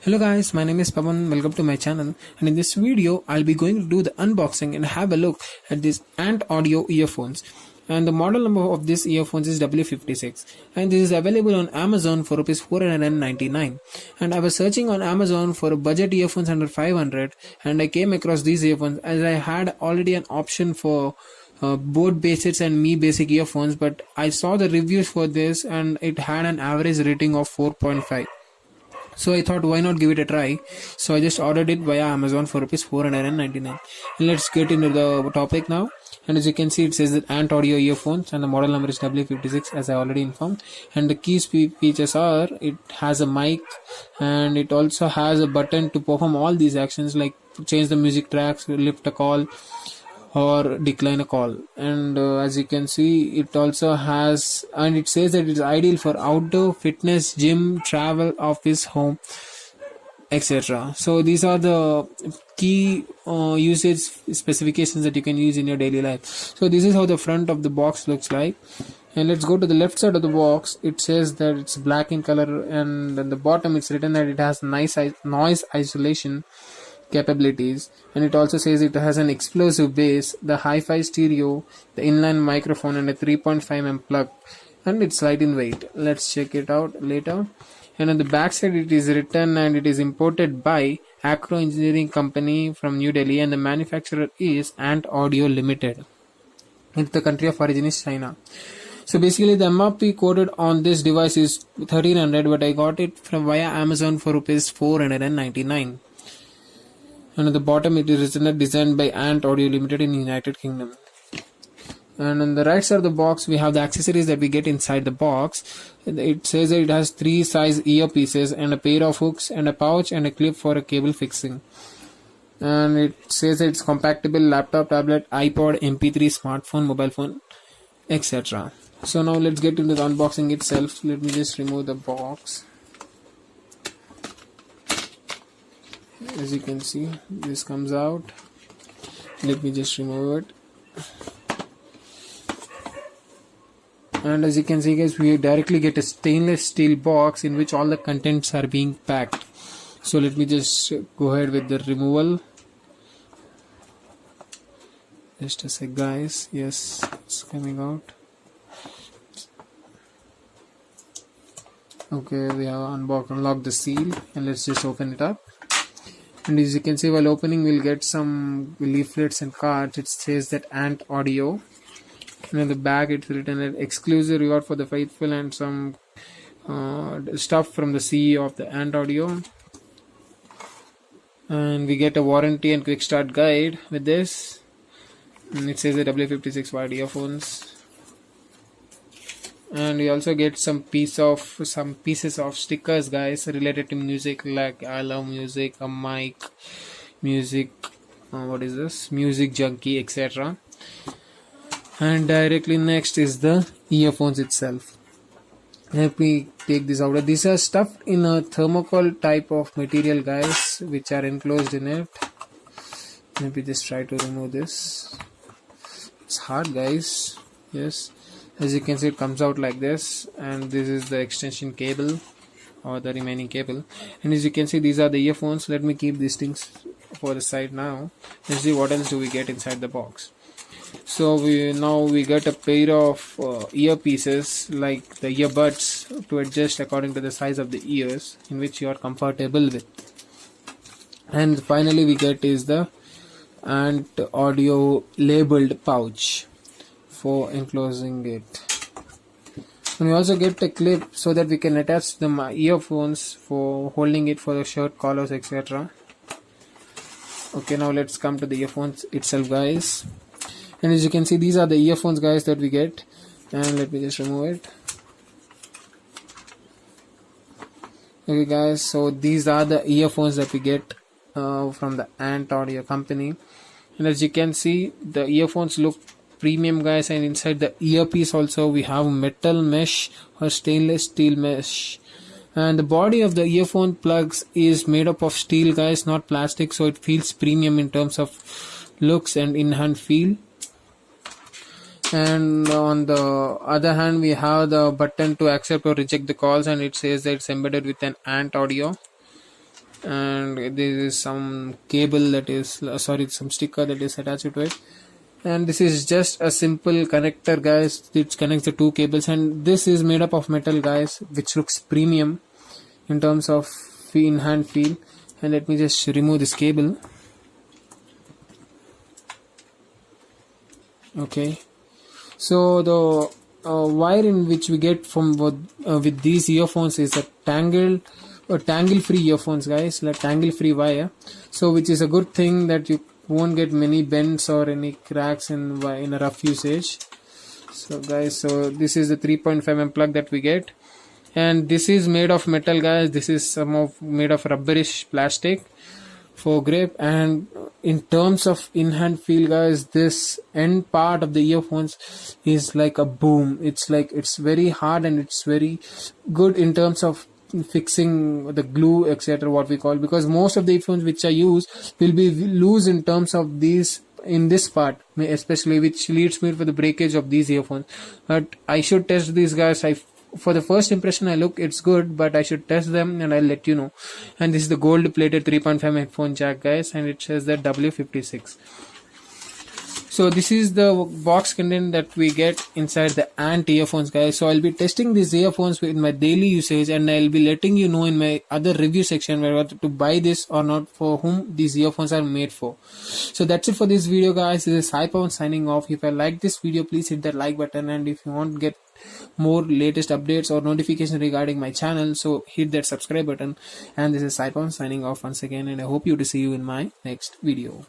Hello guys, my name is Pavan. Welcome to my channel, and in this video I'll be going to do the unboxing and have a look at these Ant Audio earphones. And the model number of this earphones is W56, and this is available on Amazon for Rs 499. And I was searching on Amazon for budget earphones under 500, and I came across these earphones as I had already an option for both basics and me basic earphones, but I saw the reviews for this and it had an average rating of 4.5. So I thought, why not give it a try? So I just ordered it via Amazon for Rs 499. And let's get into the topic now. And as you can see, it says that Ant Audio earphones, and the model number is W56, as I already informed. And the key features are, it has a mic, and it also has a button to perform all these actions like change the music tracks, lift a call, or decline a call. And as you can see, it also has, and it says that it's ideal for outdoor, fitness, gym, travel, office, home, etc. So these are the key usage specifications that you can use in your daily life. So this is how the front of the box looks like. And let's go to the left side of the box. It says that it's black in color, and at the bottom it's written that it has nice noise isolation capabilities, and it also says it has an explosive bass, the hi-fi stereo, the inline microphone, and a 3.5mm plug, and it's light in weight. Let's check it out later. And on the back side it is written, and it is imported by Acro Engineering Company from New Delhi, and the manufacturer is Ant Audio Limited, and the country of origin is China. So basically the MRP quoted on this device is 1300, but I got it from via Amazon for Rs 499. And at the bottom it is written designed by Ant Audio Limited in United Kingdom. And on the right side of the box we have the accessories that we get inside the box. It says that it has 3 size earpieces and a pair of hooks and a pouch and a clip for a cable fixing. And it says that it's compatible laptop, tablet, iPod, MP3, smartphone, mobile phone, etc. So now let's get into the unboxing itself. Let me just remove the box. As you can see, this comes out. Let me just remove it. And as you can see guys, we directly get a stainless steel box in which all the contents are being packed. So let me just go ahead with the removal. Just a sec guys. Yes, it's coming out. Okay, we have unlocked the seal, and let's just open it up. And as you can see, while opening we'll get some leaflets and cards. It says that Ant Audio, and in the back it's written an exclusive reward for the faithful, and some stuff from the CEO of the Ant Audio. And we get a warranty and quick start guide with this, and it says the W56 wired earphones. And we also get some pieces of stickers guys related to music, like I love music, a mic, music, what is this, music junkie, etc. And directly next is the earphones itself. Let me take this out. These are stuffed in a thermocol type of material guys, which are enclosed in it. Let me just try to remove this. It's hard guys. Yes, as you can see, it comes out like this, and this is the extension cable or the remaining cable. And as you can see, these are the earphones. Let me keep these things for the side now. Let's see what else do we get inside the box. So we get a pair of earpieces, like the earbuds, to adjust according to the size of the ears in which you are comfortable with. And finally we get is the Ant Audio labeled pouch for enclosing it. And we also get a clip so that we can attach the earphones for holding it for the shirt collars, etc. Okay, now let's come to the earphones itself guys. And as you can see, these are the earphones guys that we get. And let me just remove it. Okay guys, so these are the earphones that we get from the Ant Audio company. And as you can see, the earphones look premium guys, and inside the earpiece also we have metal mesh or stainless steel mesh, and the body of the earphone plugs is made up of steel guys, not plastic, so it feels premium in terms of looks and in-hand feel. And on the other hand, we have the button to accept or reject the calls, and it says that it's embedded with an Ant Audio. and there is some cable that is some sticker that is attached to it. And this is just a simple connector, guys. It connects the two cables, and this is made up of metal, guys, which looks premium in terms of in-hand feel. And let me just remove this cable. Okay, so the wire in which we get from with these earphones is a tangle-free earphones, guys, like tangle-free wire. So which is a good thing that you won't get many bends or any cracks in a rough usage. So guys, so this is the 3.5 mm plug that we get, and this is made of metal, guys. This is made of rubberish plastic for grip. And in terms of in-hand feel, guys, this end part of the earphones is like a boom. It's very hard, and it's very good in terms of fixing the glue, etc., what we call, because most of the earphones which I use will be loose in terms of these in this part especially, which leads me for the breakage of these earphones. But I should test these, guys. For the first impression, it's good, but I should test them and I'll let you know. And this is the gold plated 3.5 headphone jack, guys, and it says that W56. So this is the box content that we get inside the Ant earphones, guys. So I'll be testing these earphones in my daily usage, and I'll be letting you know in my other review section whether to buy this or not, for whom these earphones are made for. So that's it for this video, guys. This is Hyper signing off. If I like this video, please hit that like button, and if you want to get more latest updates or notifications regarding my channel, so hit that subscribe button. And this is Hyper signing off once again, and I hope to see you in my next video.